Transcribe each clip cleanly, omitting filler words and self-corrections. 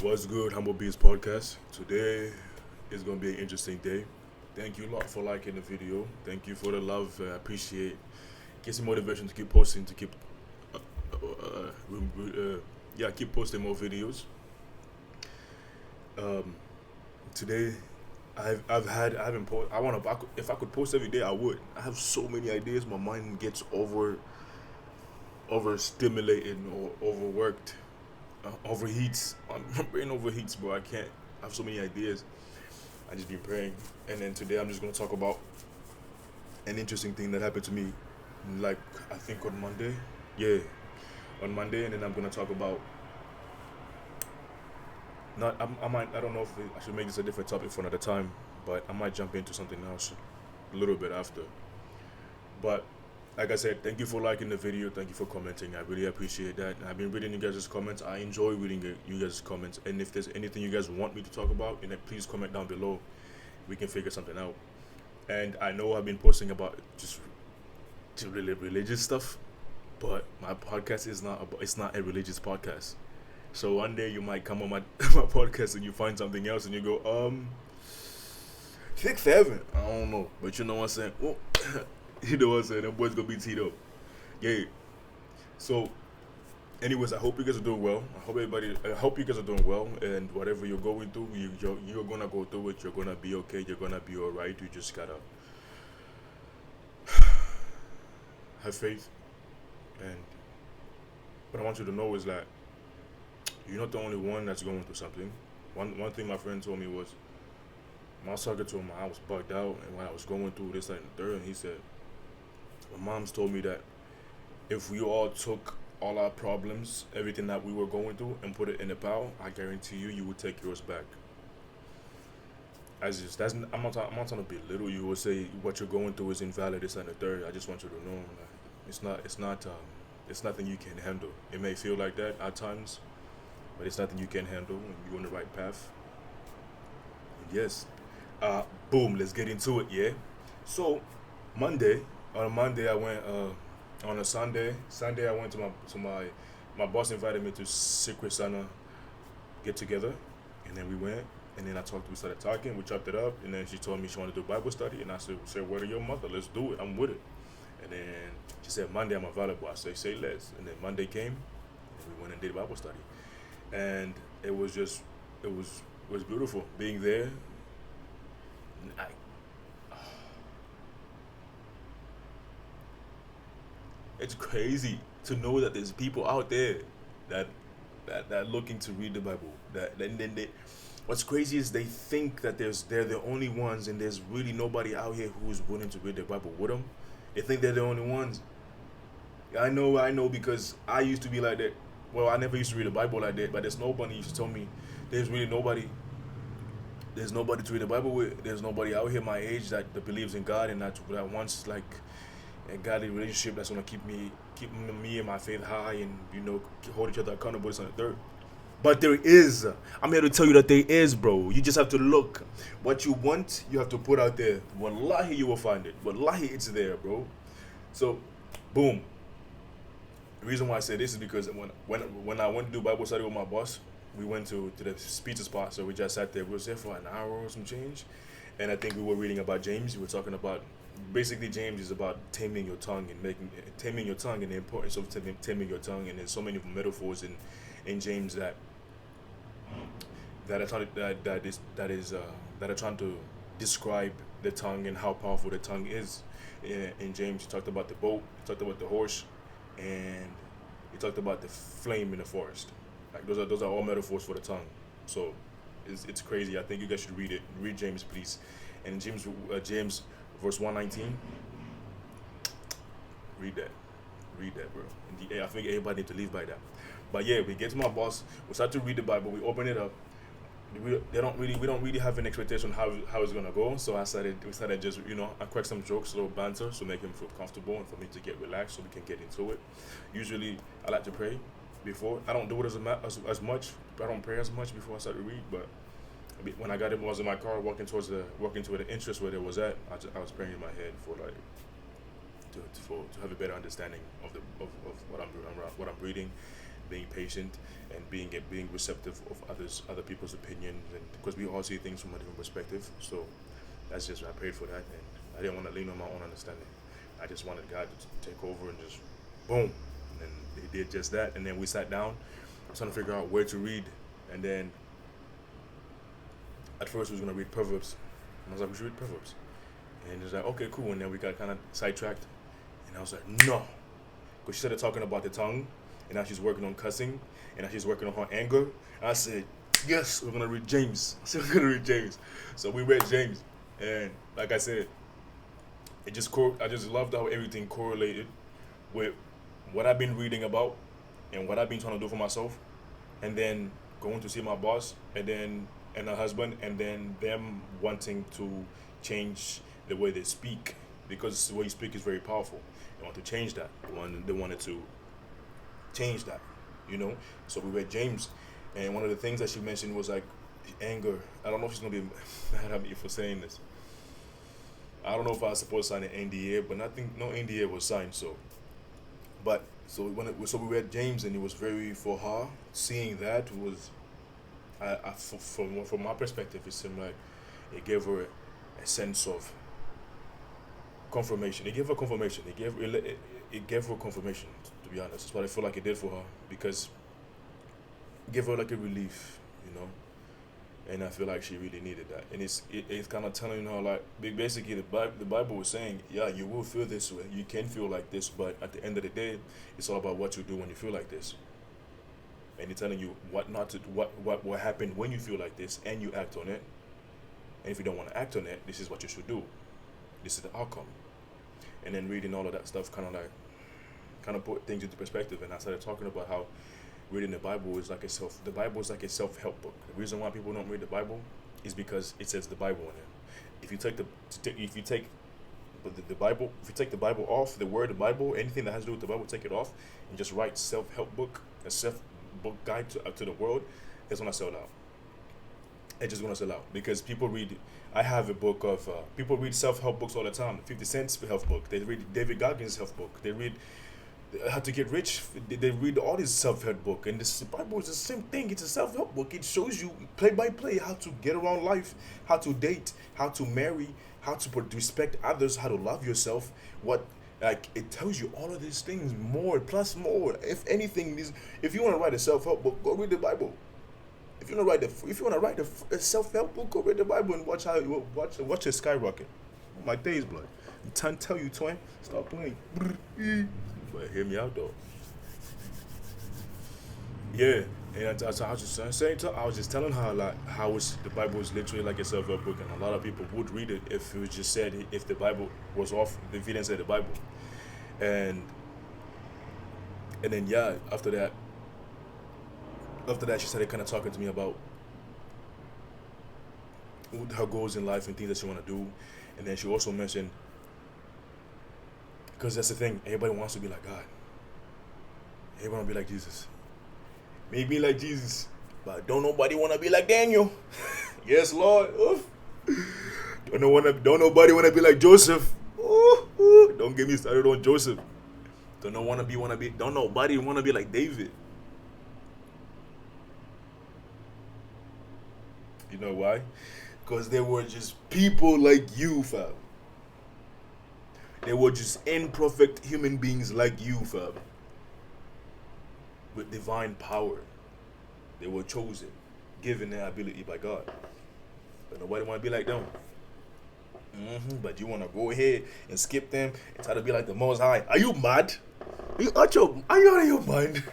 What's good, Humble Bees Podcast? Today is going to be an interesting day. Thank you a lot for liking the video. Thank you for the love. I appreciate. Gives me motivation to keep posting, to keep, keep posting more videos. Um, Today, I haven't post. If I could post every day, I would. I have so many ideas. My mind gets overstimulated or overworked, overheats. My brain overheats, bro. I can't. I have so many ideas. I just been praying, and then today I'm just gonna talk about an interesting thing that happened to me, like I think on Monday. Yeah, on Monday, and then I'm gonna talk about not. I don't know if I should make this a different topic for another time, but I might jump into something else a little bit after. But like I said, thank you for liking the video. Thank you for commenting. I really appreciate that. I've been reading you guys' comments. I enjoy reading you guys' comments. And if there's anything you guys want me to talk about, then please comment down below. We can figure something out. And I know I've been posting about just really religious stuff, but my podcast is not it's not a religious podcast. So one day you might come on my my podcast and you find something else and you go 6 7. I don't know, but you know what I'm saying. Oh, you know what I'm saying. That boy's gonna be teed up. Yeah. So, anyways, I hope you guys are doing well. I hope you guys are doing well, and whatever you're going through, you're gonna go through it. You're gonna be okay. You're gonna be all right. You just gotta have faith. And what I want you to know is that you're not the only one that's going through something. One thing my friend told me was, my sucker told me I was bugged out, and when I was going through this, that, and the third, and he said, my mom's told me that if we all took all our problems, everything that we were going through, and put it in a pile, I guarantee you, you would take yours back. As just that's I'm not trying to belittle you or say what you're going through is invalid, this and the third. I just want you to know that it's nothing you can handle. It may feel like that at times, but it's nothing you can handle when you're on the right path. And yes, boom, let's get into it. Yeah. So Monday, on a Monday I went. On a Sunday I went to my boss invited me to Secret Santa get together, and then we went. And then we started talking, we chopped it up, and then she told me she wanted to do Bible study, and I said, word of your mother, let's do it, I'm with it. And then she said, Monday I'm available. I said, say less. And then Monday came, and we went and did Bible study. And it was beautiful being there. I, it's crazy to know that there's people out there that that looking to read the Bible. That then they, what's crazy is they think that they're the only ones, and there's really nobody out here who's willing to read the Bible with them. They think they're the only ones. I know, because I used to be like that. Well, I never used to read the Bible like that, but there's nobody used to tell me there's really nobody. There's nobody to read the Bible with. There's nobody out here my age that believes in God and that wants like a godly relationship that's gonna keep me and my faith high, and hold each other accountable. This and the third. But there is. I'm here to tell you that there is, bro. You just have to look. What you want, you have to put out there. Wallahi, you will find it. Wallahi, it's there, bro. So, boom. The reason why I say this is because when I went to do Bible study with my boss, we went to the pizza spot. So we just sat there. We were there for an hour or some change. And I think we were reading about James. We were talking about, basically, James is about taming your tongue and taming your tongue, and the importance of taming your tongue. And there's so many metaphors in James that are trying to, that are trying to describe the tongue and how powerful the tongue is. In James, he talked about the boat, he talked about the horse, and he talked about the flame in the forest. Like those are all metaphors for the tongue. So it's crazy. I think you guys should read it. Read James, please. And James verse 119. Read that, bro. And I think everybody need to live by that. But yeah, we get to my boss. We start to read the Bible. We open it up. We don't really have an expectation how it's gonna go. So we started just I cracked some jokes, a little banter, so make him feel comfortable and for me to get relaxed, so we can get into it. Usually, I like to pray before. I don't do it as much. I don't pray as much before I start to read. But when I was in my car walking to the entrance where it was at, I was praying in my head for like to have a better understanding of what I'm reading, being patient, and being receptive of other people's opinions, and because we all see things from a different perspective. So that's just I prayed for that, and I didn't want to lean on my own understanding. I just wanted God to take over and just boom, and He did just that. And then we sat down, trying to figure out where to read, and then at first we was gonna read Proverbs. And I was like, we should read Proverbs. And he was like, okay, cool. And then we got kind of sidetracked. And I was like, no. Because she started talking about the tongue. And now she's working on cussing. And now she's working on her anger. And I said, yes, we're going to read James. I said, we're going to read James. So we read James. And like I said, I just loved how everything correlated with what I've been reading about and what I've been trying to do for myself. And then going to see my boss. And her husband, and then them wanting to change the way they speak, because the way you speak is very powerful. They want to change that. They wanted to change that, So we read James, and one of the things that she mentioned was like anger. I don't know if she's gonna be mad at me for saying this. I don't know if I was supposed to sign an NDA, but no NDA was signed. So we read James, and it was very, for her, seeing that was. From my perspective, it seemed like it gave her a sense of confirmation. It gave her confirmation. It gave her confirmation. To be honest, that's what I feel like it did for her, because it gave her like a relief, And I feel like she really needed that. And it's kind of telling her like basically the Bible was saying, yeah, you will feel this way. You can feel like this, but at the end of the day, it's all about what you do when you feel like this. And it's telling you what not to, what will happen when you feel like this, and you act on it. And if you don't want to act on it, this is what you should do. This is the outcome. And then reading all of that stuff kind of put things into perspective. And I started talking about how reading the Bible is like the Bible is like a self-help book. The reason why people don't read the Bible is because it says the Bible in it. If you take the Bible off, the word the Bible, anything that has to do with the Bible, take it off, and just write self-help book, a self-book guide to the world, it's gonna sell out. It's just gonna sell out because people read. I have a book of people read self-help books all the time. 50 Cent's health book. They read David Goggins' health book. They read How to Get Rich. They read all these self-help book, and this Bible is the same thing. It's a self-help book. It shows you play by play how to get around life, how to date, how to marry, how to respect others, how to love yourself. It tells you all of these things more plus more. If anything, if you want to write a self-help book, go read the Bible. If you want to write a self-help book, go read the Bible and watch it skyrocket. My days, blood. I'm trying to tell you, twin. Stop playing. But hear me out though. Yeah, and I was just telling her like how the Bible is literally like a self-help book, and a lot of people would read it if it was just said, if the Bible was off, if it didn't say the Bible, and then yeah, after that she started kind of talking to me about her goals in life and things that she want to do, and then she also mentioned, because that's the thing, everybody wants to be like God, everybody want to be like Jesus. Maybe like Jesus, but don't nobody want to be like Daniel. Yes, Lord. Oof. Don't nobody want to be like Joseph. Ooh. Don't get me started on Joseph. Don't nobody want to be like David. You know why? Because they were just people like you, fam. They were just imperfect human beings like you, fam. With divine power. They were chosen, given their ability by God. But nobody want to be like them. But you want to go ahead and skip them and try to be like the Most High. Are you mad? Are you out of your mind?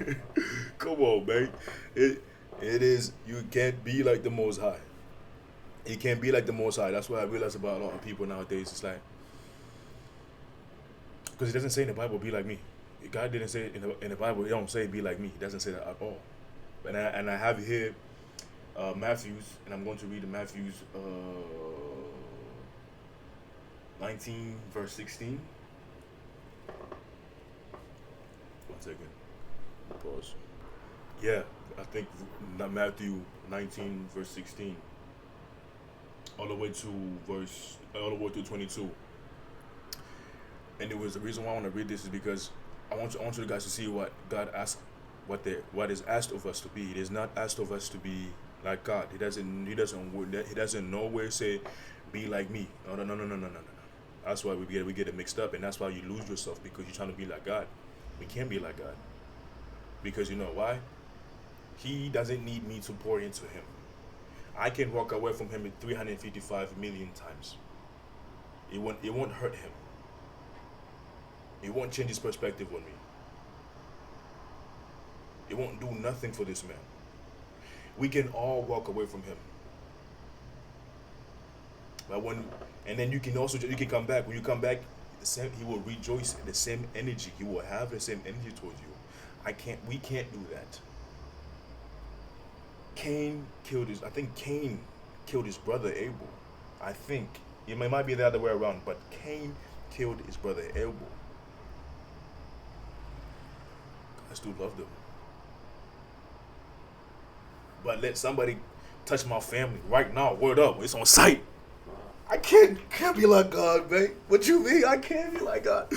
Come on, man. It is, you can't be like the Most High. You can't be like the Most High. That's what I realize about a lot of people nowadays. It's like, because it doesn't say in the Bible, be like me. God didn't say it in the Bible. It don't say be like me. It doesn't say that at all. And I have here Matthews, and I'm going to read the Matthews 19 verse 16. 1 second. Pause. Yeah, I think Matthew 19 verse 16. All the way to 22. And it was the reason why I want to read this is because I want you guys to see what God asked what is asked of us to be. It is not asked of us to be like God. He doesn't nowhere say, be like me. No, no, no, no, no, no, no, no. That's why we get it mixed up, and that's why you lose yourself, because you're trying to be like God. We can't be like God, because you know why? He doesn't need me to pour into him. I can walk away from him 355 million times. It won't hurt him. It won't change his perspective on me. It won't do nothing for this man. We can all walk away from him. But and then you can come back. When you come back, he will rejoice in the same energy. He will have the same energy towards you. We can't do that. I think Cain killed his brother Abel. I think it might be the other way around, but Cain killed his brother Abel. I still love them. But let somebody touch my family right now. Word up, it's on sight. I can't be like God, man. What you mean? I can't be like God.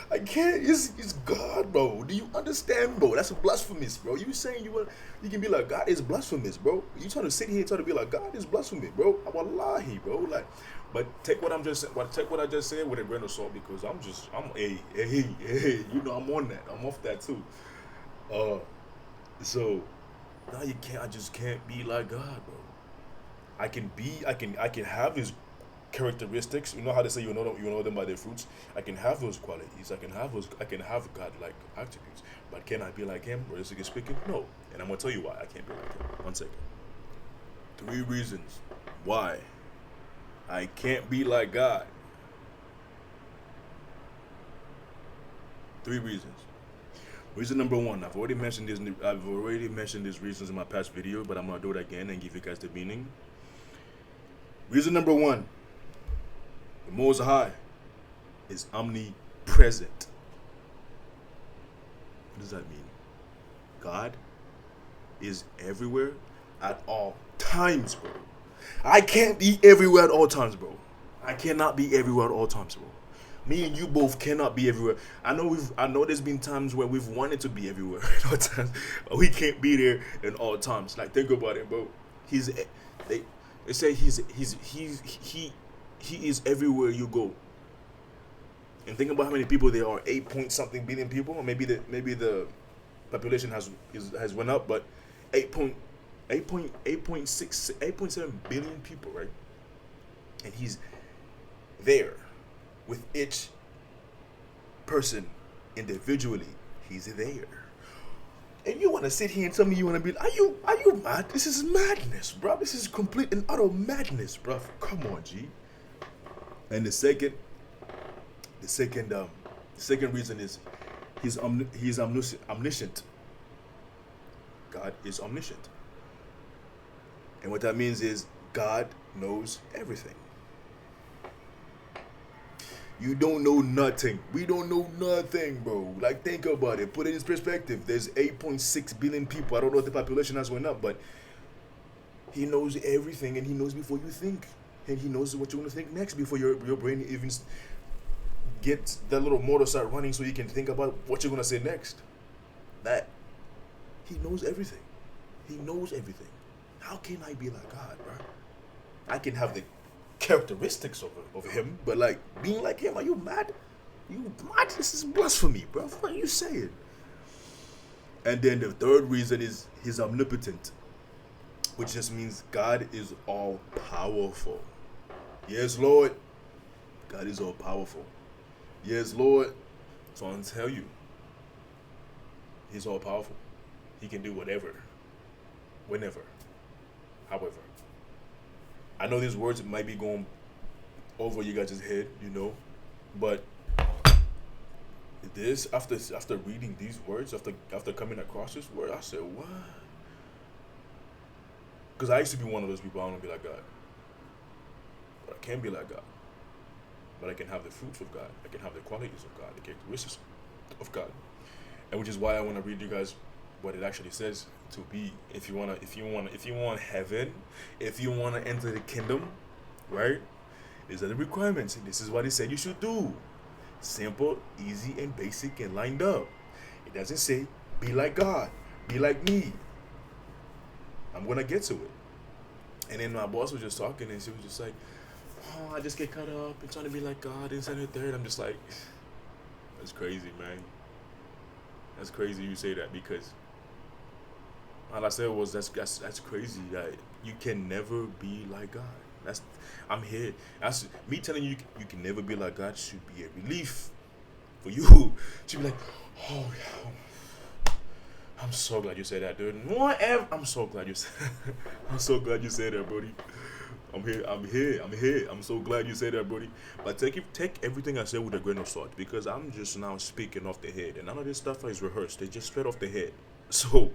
I can't. It's God, bro. Do you understand, bro? That's blasphemous, bro. You saying you can be like God is blasphemous, bro. You trying to sit here and try to be like God is blasphemous, bro. Wallahi, bro. Like, but take what I just said with a grain of salt, because hey, I'm on that. I'm off that too. So now you can't. I just can't be like God, bro. I can have his characteristics. You know how they say you know them by their fruits. I can have those qualities. I can have God-like attributes. But can I be like him, realistically speaking? No. And I'm gonna tell you why I can't be like him. 1 second. 3 reasons why I can't be like God. 3 reasons. Reason number 1, I've already mentioned these reasons in my past video, but I'm gonna do it again and give you guys the meaning. Reason number 1, the Most High is omnipresent. What does that mean? God is everywhere at all times, bro. I can't be everywhere at all times, bro. I cannot be everywhere at all times, bro. Me and you both cannot be everywhere. I know there's been times where we've wanted to be everywhere at all times, but we can't be there in all times. Like, think about it, bro. They say he is everywhere you go. And think about how many people there are. 8 point something billion people, or maybe the population has went up, but 8.7 billion people, right? And he's there with each person individually. He's there. And you want to sit here and tell me you want to be, are you mad? This is madness, bro. This is complete and utter madness, bro. Come on, G. And the second reason is he's omniscient. God is omniscient. And what that means is God knows everything. You don't know nothing. We don't know nothing, bro. Like, think about it. Put it in perspective. There's 8.6 billion people. I don't know if the population has went up, but he knows everything, and he knows before you think. And he knows what you're going to think next before your brain even gets that little motor start running, so you can think about what you're going to say next. That. He knows everything. He knows everything. How can I be like God, bro? I can have the characteristics of him, but like being like him, are you mad? You mad? This is blasphemy, bro. What are you saying? And then the third reason is he's omnipotent, which just means God is all powerful. Yes, Lord. God is all powerful. Yes, Lord. So I'm tell you, he's all powerful. He can do whatever, whenever, however. I know these words might be going over you guys' head, but this after reading these words, after coming across this word, I said, what? Because I used to be one of those people. I don't want to be like God, but I can be like God. But I can have the fruits of God. I can have the qualities of God, the characteristics of God, and which is why I want to read you guys what it actually says to be. If you want heaven, if you want to enter the kingdom, right? These are the requirements. This is what it said you should do. Simple, easy, and basic, and lined up. It doesn't say be like God. Be like me. I'm gonna get to it. And then my boss was just talking, and she was just like, "Oh, I just get caught up in trying to be like God, and the third." I'm just like, "That's crazy, man. That's crazy you say that because all I said was that's crazy. That you can never be like God. That's I'm here. That's me telling you you can never be like God should be a relief for you. Should be like, oh yeah, I'm so glad you said that, dude. Whatever. I'm so glad you said. I'm so glad you said that, Brody. I'm here. I'm here. I'm here. I'm so glad you said that, Brody. But take everything I said with a grain of salt because I'm just now speaking off the head, and none of this stuff is rehearsed. It's just straight off the head. So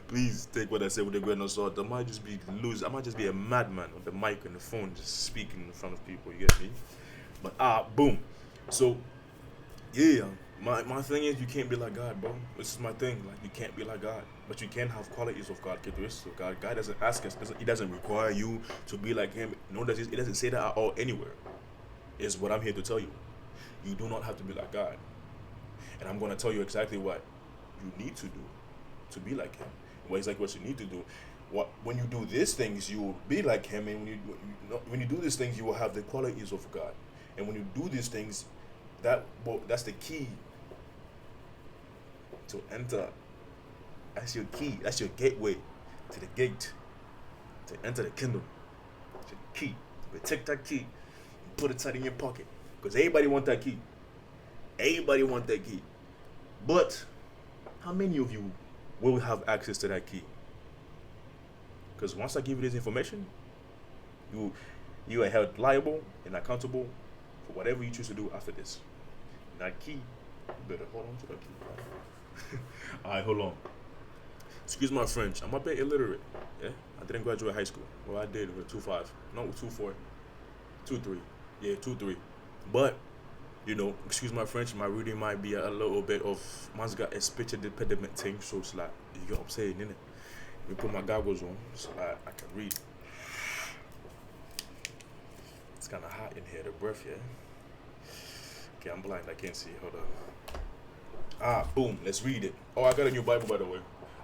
please take what I said with a grain of salt. I might just be loose. I might just be a madman with the mic and the phone, just speaking in front of people. You get me? But boom. So yeah, my thing is you can't be like God, bro. This is my thing. Like you can't be like God, but you can have qualities of God, characteristics of God. God doesn't ask us. He doesn't require you to be like Him. No, it doesn't say that at all anywhere. Is what I'm here to tell you. You do not have to be like God, and I'm going to tell you exactly what you need to do to be like Him. What exactly what you need to do. When you do these things, you will be like Him, and when you do these things, you will have the qualities of God. And when you do these things, that's the key to enter. That's your key. That's your gateway to the gate to enter the kingdom. It's your key. But take that key and put it tight in your pocket, because everybody want that key. Everybody want that key. But how many of you will have access to that key? Because once I give you this information, you are held liable and accountable for whatever you choose to do after this. And that key, you better hold on to that key. Alright, hold on. Excuse my French. I'm a bit illiterate. Yeah, I didn't graduate high school. Well, I did with 2.5. No, 2.4. 2.3. Yeah, 2.3. But excuse my French. My reading might be a little bit of. Man's got a speech impediment thing, so it's like you get what I'm saying, innit? Let me put my goggles on so I can read. It's kind of hot in here. The breath, yeah. Okay, I'm blind. I can't see. Hold on. Boom. Let's read it. Oh, I got a new Bible, by the way.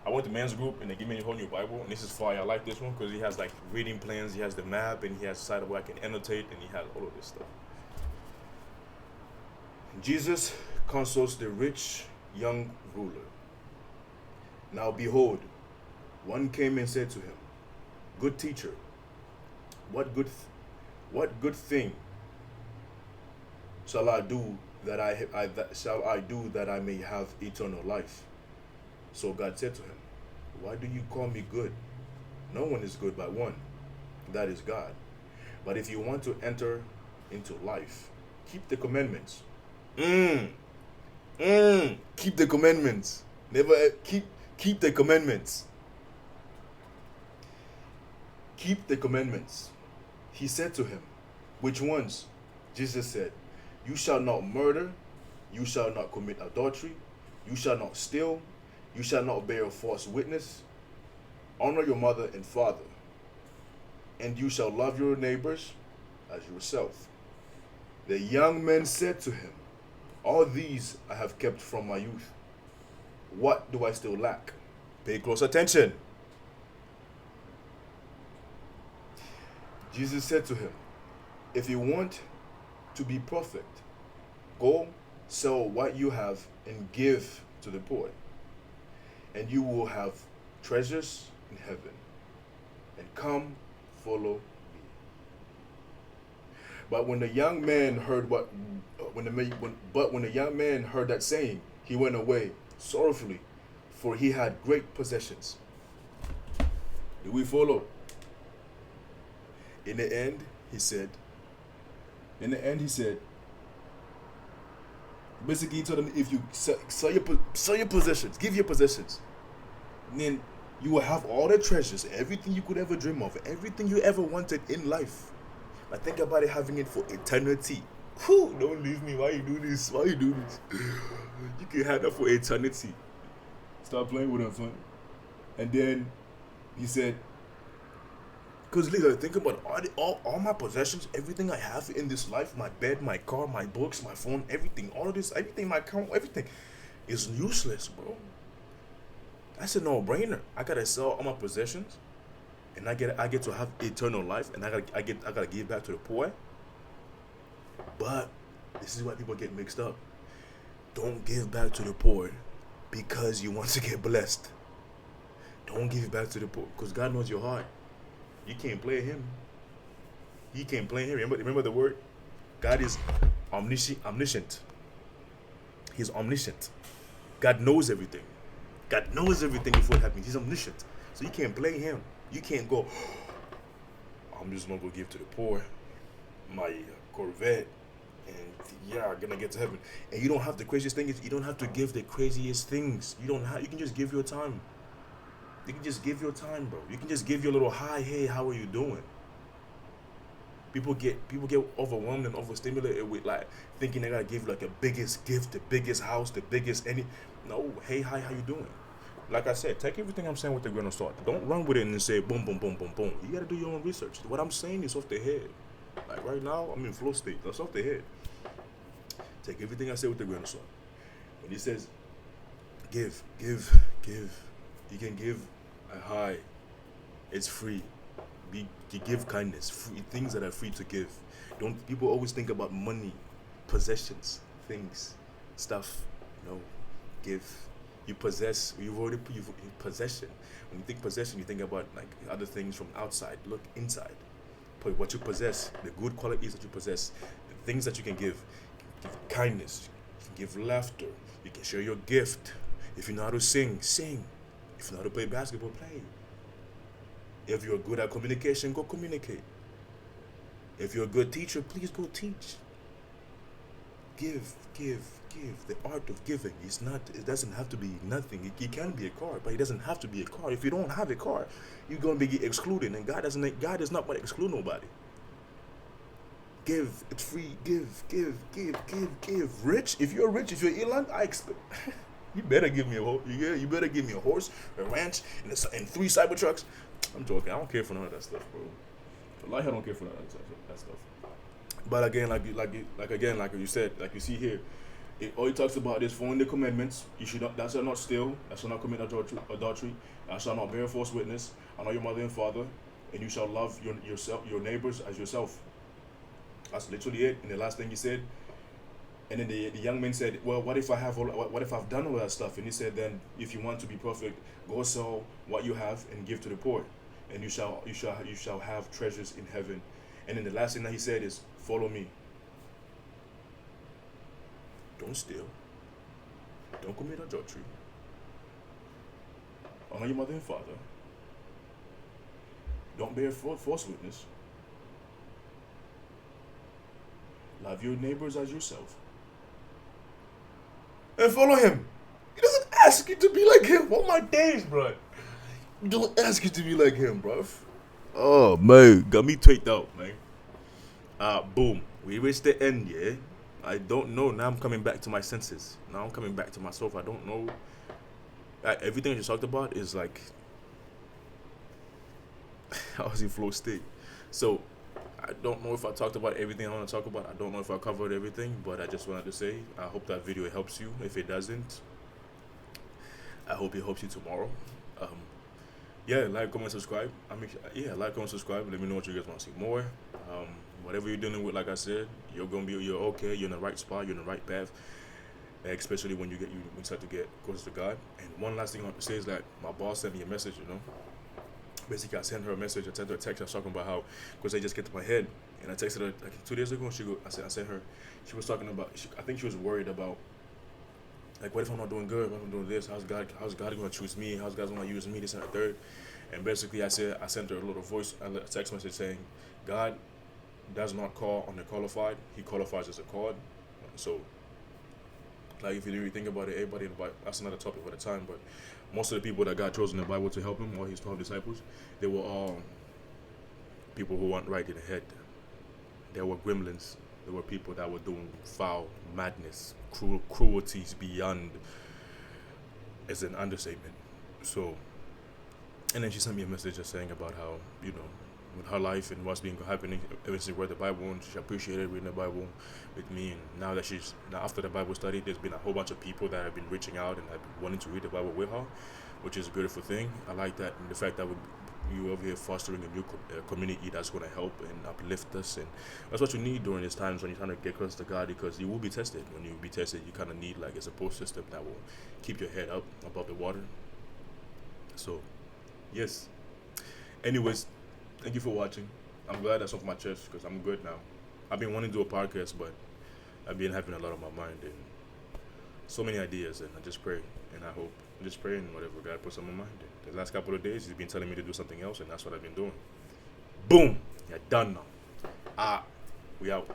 I went to men's group and they gave me a whole new Bible, and this is fire. I like this one because he has like reading plans, he has the map, and he has a side where I can annotate, and he has all of this stuff. Jesus consults the rich young ruler. Now behold, one came and said to him, "Good teacher, what good thing shall I do that I may have eternal life?" So God said to him, "Why do you call me good? No one is good but one, that is God. But if you want to enter into life, keep the commandments." Keep the commandments. Keep the commandments. Keep the commandments. He said to him, "Which ones?" Jesus said, "You shall not murder, you shall not commit adultery, you shall not steal, you shall not bear false witness, honor your mother and father, and you shall love your neighbors as yourself." The young man said to him, "All these I have kept from my youth. What do I still lack?" Pay close attention. Jesus said to him, "If you want to be perfect, go sell what you have and give to the poor, and you will have treasures in heaven. And come, follow me." But when the young man heard that saying, he went away sorrowfully, for he had great possessions. Do we follow? In the end, he said, basically he told him, if you sell your possessions, give your possessions, then you will have all the treasures, everything you could ever dream of, everything you ever wanted in life. But think about it, having it for eternity. Whew, don't leave me. Why you do this? You can have that for eternity. Stop playing with him, son. And then he said, because Lisa, think about all my possessions, everything I have in this life, my bed, my car, my books, my phone, everything, all of this, everything, my account, everything is useless, bro. That's a no-brainer. I gotta sell all my possessions, and I get to have eternal life, and I gotta give back to the poor. But this is why people get mixed up. Don't give back to the poor because you want to get blessed. Don't give it back to the poor because God knows your heart. You can't play him. You can't play him. Remember the word? God is omniscient. He's omniscient. God knows everything. God knows everything before it happens. He's omniscient. So you can't play him. You can't go, I'm just gonna go give to the poor my Corvette, and yeah, I'm gonna get to heaven. And you don't have, the craziest thing is you don't have to give the craziest things. You can just give your time. You can just give your time, bro. You can just give your little hi, hey, how are you doing? People get overwhelmed and overstimulated with like thinking they gotta give like a biggest gift, the biggest house, the biggest any. No, hey, hi, how you doing? Like I said, take everything I'm saying with a grain of salt. Don't run with it and say boom, boom, boom, boom, boom. You gotta do your own research. What I'm saying is off the head. Like right now, I'm in flow state. That's off the head. Take everything I say with a grain of salt. When he says, give, give, give, you can give a high. It's free. You give kindness, free things that are free to give. Don't people always think about money, possessions, things, stuff? No, give. You possess. You've possession. When you think possession, you think about like other things from outside. Look inside. Put what you possess, the good qualities that you possess, the things that you can give. Give kindness. You can give laughter. You can share your gift. If you know how to sing, sing. If you know how to play basketball, play. If you're good at communication, go communicate. If you're a good teacher, please go teach. Give, give, give. The art of giving is not, it doesn't have to be nothing. It can be a car, but it doesn't have to be a car. If you don't have a car, you're gonna be excluded, and God is not going to exclude nobody. Give, it's free, give, give, give, give, give. Rich, if you're Elon, I expect you better give me a horse. You better give me a horse, a ranch, and 3 Cybertrucks. I'm joking. I don't care for none of that stuff, bro. Like I don't care for none of that stuff. But again, like you said, like you see here, all he talks about is following the commandments. You should not. Thou shalt not steal. Thou shalt not commit adultery. Thou shalt not bear false witness. Honor your mother and father, and you shall love your neighbors as yourself. That's literally it. And the last thing he said. And then the young man said, well, what if I've done all that stuff? And he said, then if you want to be perfect, go sell what you have and give to the poor, and you shall have treasures in heaven. And then the last thing that he said is, follow me. Don't steal. Don't commit adultery. Honor your mother and father. Don't bear false witness. Love your neighbors as yourself. And follow him. He doesn't ask you to be like him. All my days, bro. He don't ask you to be like him, bro. Oh, man. Got me tweaked out, man. Boom. We reached the end, yeah? I don't know. Now I'm coming back to my senses. Now I'm coming back to myself. I don't know. Everything I just talked about is like... I was in flow state. So... I don't know if I talked about everything I want to talk about. I don't know if I covered everything, but I just wanted to say, I hope that video helps you. If it doesn't, I hope it helps you tomorrow. Yeah, like, comment, subscribe. Like, comment, subscribe. Let me know what you guys want to see more. Whatever you're dealing with, like I said, you're okay. You're in the right spot. You're in the right path. Especially when you start to get closer to God. And one last thing I want to say is that my boss sent me a message. Basically, I sent her a message. I sent her a text. I was talking about how, because they just get to my head, and I texted her like 2 days ago. I sent her. She was talking about. I think she was worried about, like, what if I'm not doing good? What if I'm doing this? How's God going to choose me? How's God going to use me? This and that, third. And basically, I sent her a little a text message saying, God does not call on the qualified. He qualifies as a called. So, like, if you really think about it, everybody in the Bible, that's another topic for the time, but most of the people that God chose in the Bible to help him, or his 12 disciples, they were all people who weren't right in the head. They were gremlins. They were people that were doing foul, madness, cruelties beyond, is an understatement. So, and then she sent me a message just saying about how, with her life and what's been happening ever since she read the Bible, and she appreciated reading the Bible with me. And now after the Bible study, there's been a whole bunch of people that have been reaching out and have been wanting to read the Bible with her. which is a beautiful thing. I like that, and the fact that you over here fostering a new community that's going to help and uplift us, and that's what you need during these times when you're trying to get close to God, because you will be tested. When you be tested, you kind of need like a support system that will keep your head up above the water. So, yes. Anyways, thank you for watching. I'm glad that's off my chest because I'm good now. I've been wanting to do a podcast, but I've been having a lot on my mind and so many ideas, and I just pray and I hope. I'm just praying whatever God puts on my mind. The last couple of days, He's been telling me to do something else, and that's what I've been doing. Boom! You're done now. We out.